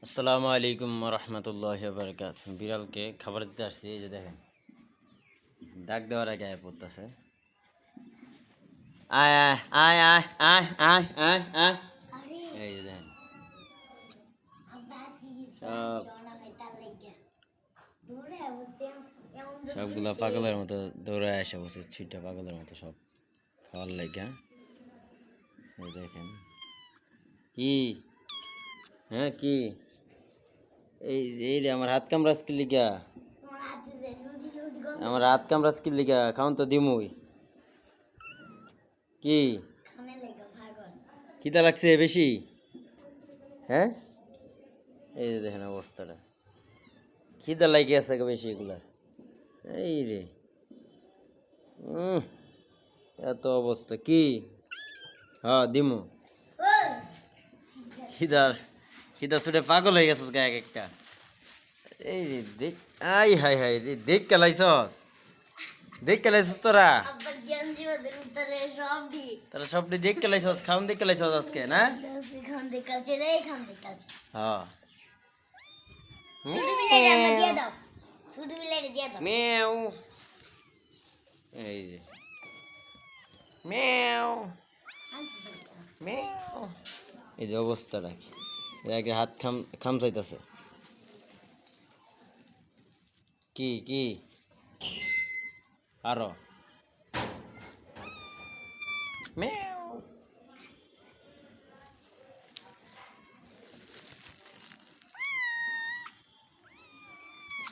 আসসালামু আলাইকুম রহমতুল্লাহ বারকাত। বিড়ালকে খাবার দিতে আসছি। এই যে দেখেন, ডাক দেওয়ার আগে আয় পড়তেছে। আয় আয় আয় আয় আয় আয় আয় আয়। এই যে দেখেন, সব সবগুলা পাগলের মতো দৌড়ায় আসে বসে, ছিটা পাগলের মতো সব খাওয়ার লাগা। এই দেখেন কি, হ্যাঁ কি, এই এই রে আমার হাত কামড়াস কি লিগা, আমার হাত কামড়াস কি লিগা, খাওন তো দিমুই কি, খিদা লাগছে বেশি? হ্যাঁ, এই যে দেখেন অবস্থাটা, খিদা লাগে আছে বেশি এগুলা। এই রে, এত অবস্থা কি। হ্যাঁ দিমু, খিদার খিদা ছুটে পাগল হয়ে গেছিস গা এক একটা। এই রে দেখ, আই হাই হাই রে, দেখ কেলাইছস, দেখ কেলাইছস তোরা, তোরা সবটি দেখ কেলাইছস, খাওন দেখ কেলাইছস আজকে না। হ্যাঁ মেও, এই যে মেও মেও, এই যে অবস্থাটা কি, এর হাত খামচাইতেছে কি কি, আরো মেও।